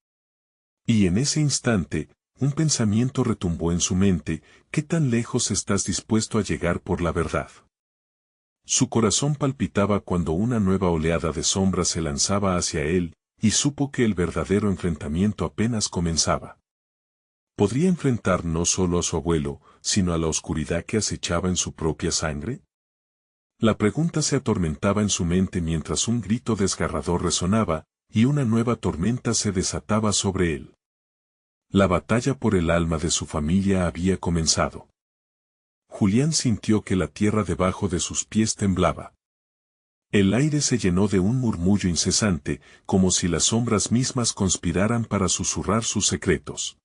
Y en ese instante, un pensamiento retumbó en su mente: ¿qué tan lejos estás dispuesto a llegar por la verdad? Su corazón palpitaba cuando una nueva oleada de sombras se lanzaba hacia él, y supo que el verdadero enfrentamiento apenas comenzaba. ¿Podría enfrentar no solo a su abuelo, sino a la oscuridad que acechaba en su propia sangre? La pregunta se atormentaba en su mente mientras un grito desgarrador resonaba, y una nueva tormenta se desataba sobre él. La batalla por el alma de su familia había comenzado. Julián sintió que la tierra debajo de sus pies temblaba. El aire se llenó de un murmullo incesante, como si las sombras mismas conspiraran para susurrar sus secretos.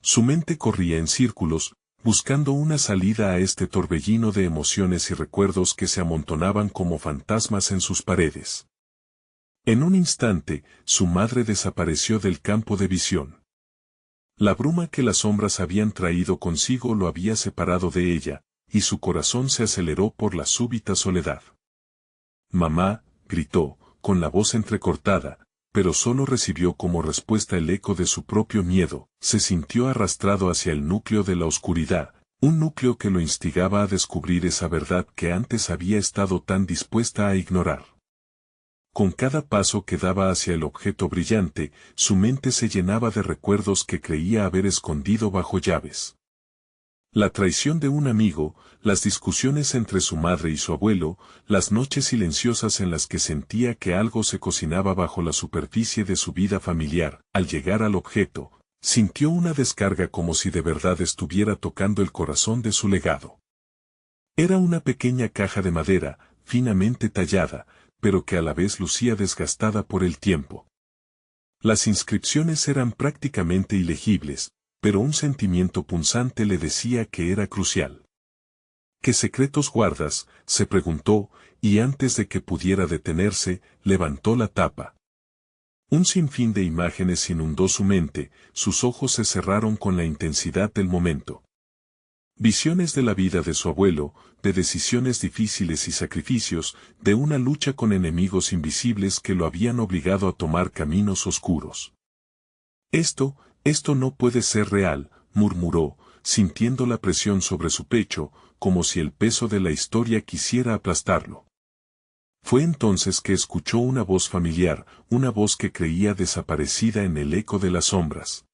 Su mente corría en círculos, buscando una salida a este torbellino de emociones y recuerdos que se amontonaban como fantasmas en sus paredes. En un instante, su madre desapareció del campo de visión. La bruma que las sombras habían traído consigo lo había separado de ella, y su corazón se aceleró por la súbita soledad. «Mamá», gritó, con la voz entrecortada, pero solo recibió como respuesta el eco de su propio miedo. Se sintió arrastrado hacia el núcleo de la oscuridad, un núcleo que lo instigaba a descubrir esa verdad que antes había estado tan dispuesta a ignorar. Con cada paso que daba hacia el objeto brillante, su mente se llenaba de recuerdos que creía haber escondido bajo llaves. La traición de un amigo, las discusiones entre su madre y su abuelo, las noches silenciosas en las que sentía que algo se cocinaba bajo la superficie de su vida familiar. Al llegar al objeto, sintió una descarga como si de verdad estuviera tocando el corazón de su legado. Era una pequeña caja de madera, finamente tallada, pero que a la vez lucía desgastada por el tiempo. Las inscripciones eran prácticamente ilegibles, pero un sentimiento punzante le decía que era crucial. «¿Qué secretos guardas?», se preguntó, y antes de que pudiera detenerse, levantó la tapa. Un sinfín de imágenes inundó su mente, sus ojos se cerraron con la intensidad del momento. Visiones de la vida de su abuelo, de decisiones difíciles y sacrificios, de una lucha con enemigos invisibles que lo habían obligado a tomar caminos oscuros. Esto no puede ser real», murmuró, sintiendo la presión sobre su pecho, como si el peso de la historia quisiera aplastarlo. Fue entonces que escuchó una voz familiar, una voz que creía desaparecida en el eco de las sombras.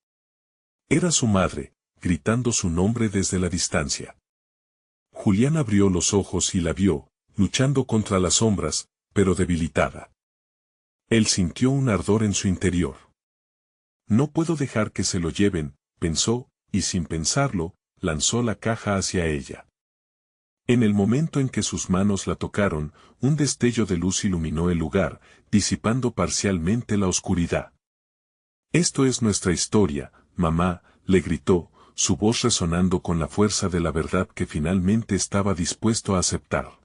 Era su madre, gritando su nombre desde la distancia. Julián abrió los ojos y la vio, luchando contra las sombras, pero debilitada. Él sintió un ardor en su interior. «No puedo dejar que se lo lleven», pensó, y sin pensarlo, lanzó la caja hacia ella. En el momento en que sus manos la tocaron, un destello de luz iluminó el lugar, disipando parcialmente la oscuridad. «Esto es nuestra historia, mamá», le gritó, su voz resonando con la fuerza de la verdad que finalmente estaba dispuesto a aceptar.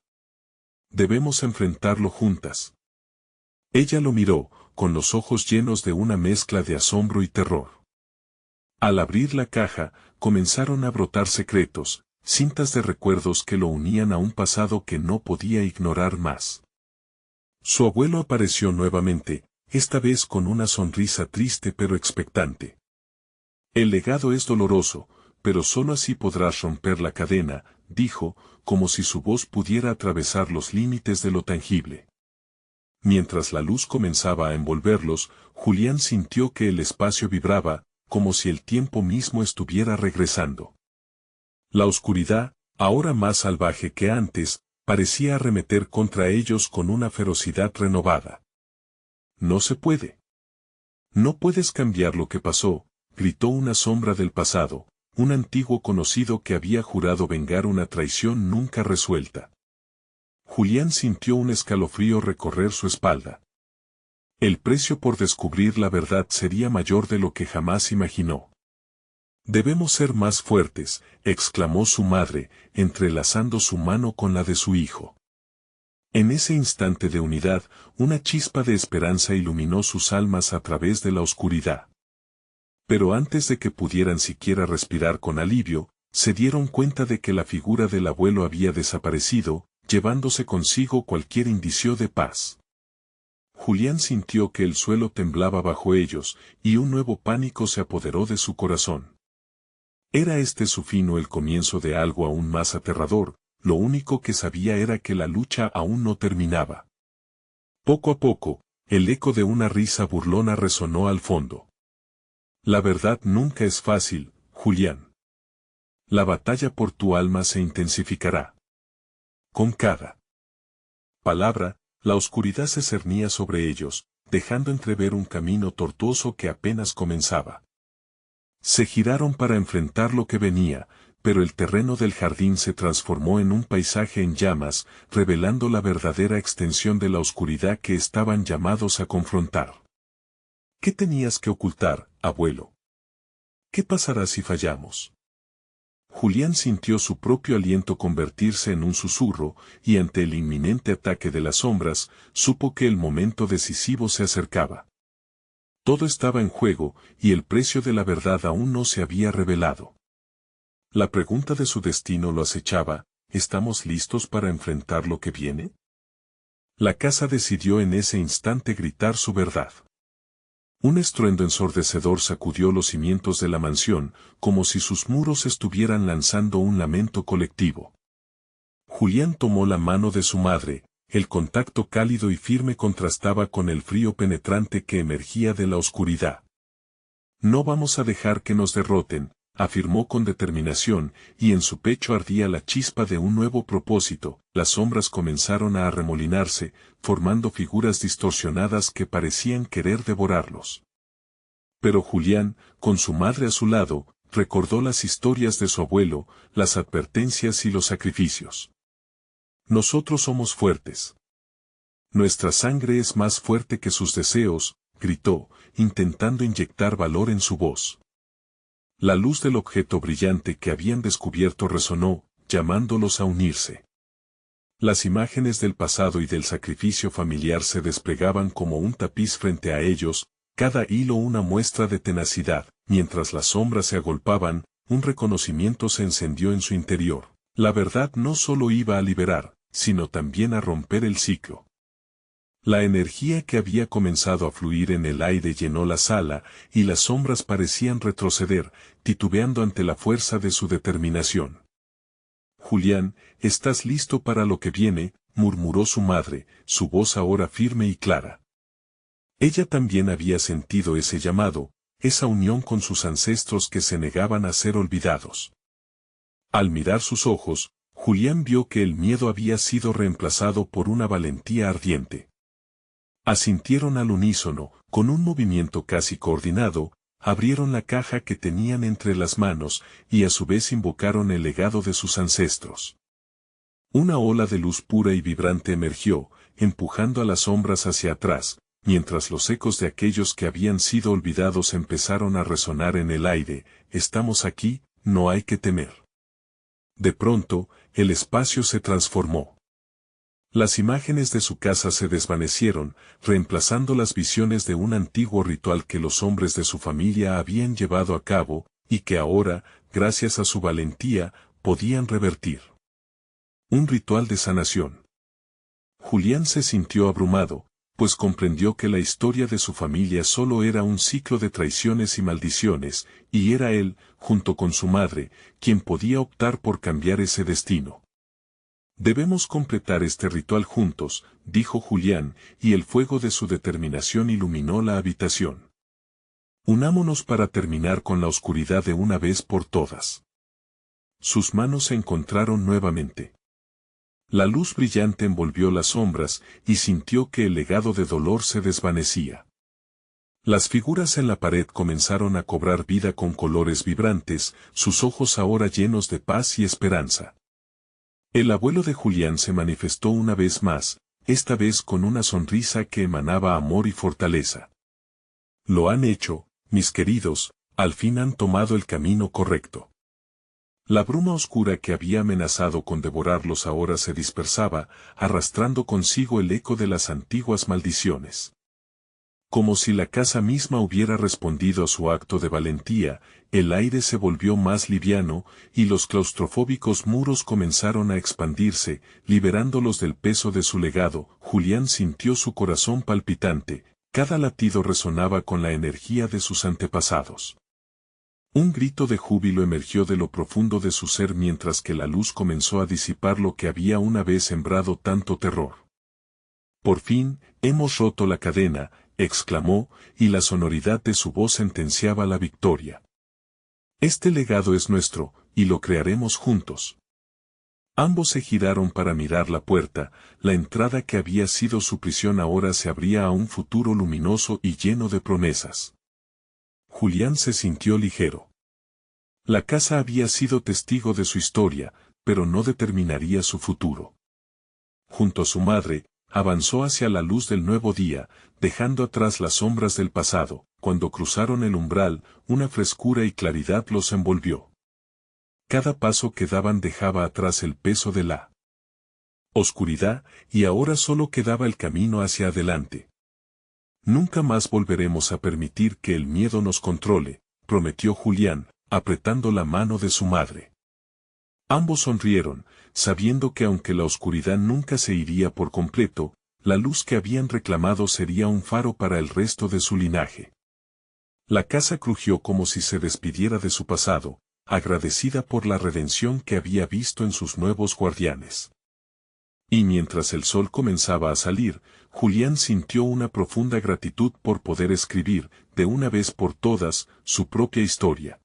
Debemos enfrentarlo juntas. Ella lo miró, con los ojos llenos de una mezcla de asombro y terror. Al abrir la caja, comenzaron a brotar secretos, cintas de recuerdos que lo unían a un pasado que no podía ignorar más. Su abuelo apareció nuevamente, esta vez con una sonrisa triste pero expectante. El legado es doloroso, pero solo así podrás romper la cadena, dijo, como si su voz pudiera atravesar los límites de lo tangible. Mientras la luz comenzaba a envolverlos, Julián sintió que el espacio vibraba, como si el tiempo mismo estuviera regresando. La oscuridad, ahora más salvaje que antes, parecía arremeter contra ellos con una ferocidad renovada. No se puede. No puedes cambiar lo que pasó, gritó una sombra del pasado, un antiguo conocido que había jurado vengar una traición nunca resuelta. Julián sintió un escalofrío recorrer su espalda. El precio por descubrir la verdad sería mayor de lo que jamás imaginó. Debemos ser más fuertes, exclamó su madre, entrelazando su mano con la de su hijo. En ese instante de unidad, una chispa de esperanza iluminó sus almas a través de la oscuridad. Pero antes de que pudieran siquiera respirar con alivio, se dieron cuenta de que la figura del abuelo había desaparecido, llevándose consigo cualquier indicio de paz. Julián sintió que el suelo temblaba bajo ellos, y un nuevo pánico se apoderó de su corazón. ¿Era este su fin o el comienzo de algo aún más aterrador? Lo único que sabía era que la lucha aún no terminaba. Poco a poco, el eco de una risa burlona resonó al fondo. La verdad nunca es fácil, Julián. La batalla por tu alma se intensificará. Con cada palabra, la oscuridad se cernía sobre ellos, dejando entrever un camino tortuoso que apenas comenzaba. Se giraron para enfrentar lo que venía, pero el terreno del jardín se transformó en un paisaje en llamas, revelando la verdadera extensión de la oscuridad que estaban llamados a confrontar. ¿Qué tenías que ocultar, abuelo? ¿Qué pasará si fallamos? Julián sintió su propio aliento convertirse en un susurro, y ante el inminente ataque de las sombras, supo que el momento decisivo se acercaba. Todo estaba en juego, y el precio de la verdad aún no se había revelado. La pregunta de su destino lo acechaba, ¿estamos listos para enfrentar lo que viene? La casa decidió en ese instante gritar su verdad. Un estruendo ensordecedor sacudió los cimientos de la mansión, como si sus muros estuvieran lanzando un lamento colectivo. Julián tomó la mano de su madre, el contacto cálido y firme contrastaba con el frío penetrante que emergía de la oscuridad. No vamos a dejar que nos derroten, afirmó con determinación, y en su pecho ardía la chispa de un nuevo propósito. Las sombras comenzaron a arremolinarse, formando figuras distorsionadas que parecían querer devorarlos. Pero Julián, con su madre a su lado, recordó las historias de su abuelo, las advertencias y los sacrificios. Nosotros somos fuertes. Nuestra sangre es más fuerte que sus deseos, gritó, intentando inyectar valor en su voz. La luz del objeto brillante que habían descubierto resonó, llamándolos a unirse. Las imágenes del pasado y del sacrificio familiar se desplegaban como un tapiz frente a ellos, cada hilo una muestra de tenacidad. Mientras las sombras se agolpaban, un reconocimiento se encendió en su interior. La verdad no solo iba a liberar, sino también a romper el ciclo. La energía que había comenzado a fluir en el aire llenó la sala, y las sombras parecían retroceder, titubeando ante la fuerza de su determinación. Julián, ¿estás listo para lo que viene?, murmuró su madre, su voz ahora firme y clara. Ella también había sentido ese llamado, esa unión con sus ancestros que se negaban a ser olvidados. Al mirar sus ojos, Julián vio que el miedo había sido reemplazado por una valentía ardiente. Asintieron al unísono, con un movimiento casi coordinado, abrieron la caja que tenían entre las manos, y a su vez invocaron el legado de sus ancestros. Una ola de luz pura y vibrante emergió, empujando a las sombras hacia atrás, mientras los ecos de aquellos que habían sido olvidados empezaron a resonar en el aire. Estamos aquí, no hay que temer. De pronto, el espacio se transformó. Las imágenes de su casa se desvanecieron, reemplazando las visiones de un antiguo ritual que los hombres de su familia habían llevado a cabo, y que ahora, gracias a su valentía, podían revertir. Un ritual de sanación. Julián se sintió abrumado, pues comprendió que la historia de su familia solo era un ciclo de traiciones y maldiciones, y era él, junto con su madre, quien podía optar por cambiar ese destino. Debemos completar este ritual juntos, dijo Julián, y el fuego de su determinación iluminó la habitación. Unámonos para terminar con la oscuridad de una vez por todas. Sus manos se encontraron nuevamente. La luz brillante envolvió las sombras, y sintió que el legado de dolor se desvanecía. Las figuras en la pared comenzaron a cobrar vida con colores vibrantes, sus ojos ahora llenos de paz y esperanza. El abuelo de Julián se manifestó una vez más, esta vez con una sonrisa que emanaba amor y fortaleza. Lo han hecho, mis queridos, al fin han tomado el camino correcto. La bruma oscura que había amenazado con devorarlos ahora se dispersaba, arrastrando consigo el eco de las antiguas maldiciones. Como si la casa misma hubiera respondido a su acto de valentía, el aire se volvió más liviano, y los claustrofóbicos muros comenzaron a expandirse, liberándolos del peso de su legado. Julián sintió su corazón palpitante, cada latido resonaba con la energía de sus antepasados. Un grito de júbilo emergió de lo profundo de su ser mientras que la luz comenzó a disipar lo que había una vez sembrado tanto terror. Por fin, hemos roto la cadena, exclamó, y la sonoridad de su voz sentenciaba la victoria. Este legado es nuestro, y lo crearemos juntos. Ambos se giraron para mirar la puerta, la entrada que había sido su prisión ahora se abría a un futuro luminoso y lleno de promesas. Julián se sintió ligero. La casa había sido testigo de su historia, pero no determinaría su futuro. Junto a su madre, avanzó hacia la luz del nuevo día, dejando atrás las sombras del pasado. Cuando cruzaron el umbral, una frescura y claridad los envolvió. Cada paso que daban dejaba atrás el peso de la oscuridad, y ahora solo quedaba el camino hacia adelante. Nunca más volveremos a permitir que el miedo nos controle, prometió Julián, apretando la mano de su madre. Ambos sonrieron, sabiendo que aunque la oscuridad nunca se iría por completo, la luz que habían reclamado sería un faro para el resto de su linaje. La casa crujió como si se despidiera de su pasado, agradecida por la redención que había visto en sus nuevos guardianes. Y mientras el sol comenzaba a salir, Julián sintió una profunda gratitud por poder escribir, de una vez por todas, su propia historia.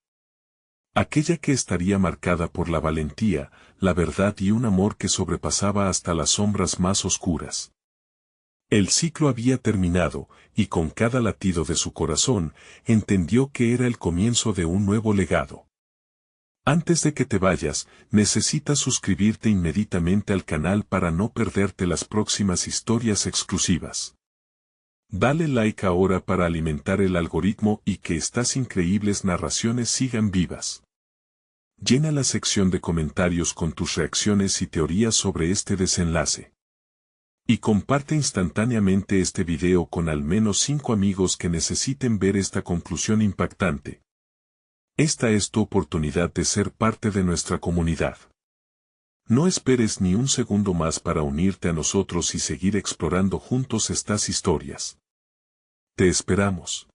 Aquella que estaría marcada por la valentía, la verdad y un amor que sobrepasaba hasta las sombras más oscuras. El ciclo había terminado, y con cada latido de su corazón, entendió que era el comienzo de un nuevo legado. Antes de que te vayas, necesitas suscribirte inmediatamente al canal para no perderte las próximas historias exclusivas. Dale like ahora para alimentar el algoritmo y que estas increíbles narraciones sigan vivas. Llena la sección de comentarios con tus reacciones y teorías sobre este desenlace. Y comparte instantáneamente este video con al menos 5 amigos que necesiten ver esta conclusión impactante. Esta es tu oportunidad de ser parte de nuestra comunidad. No esperes ni un segundo más para unirte a nosotros y seguir explorando juntos estas historias. Te esperamos.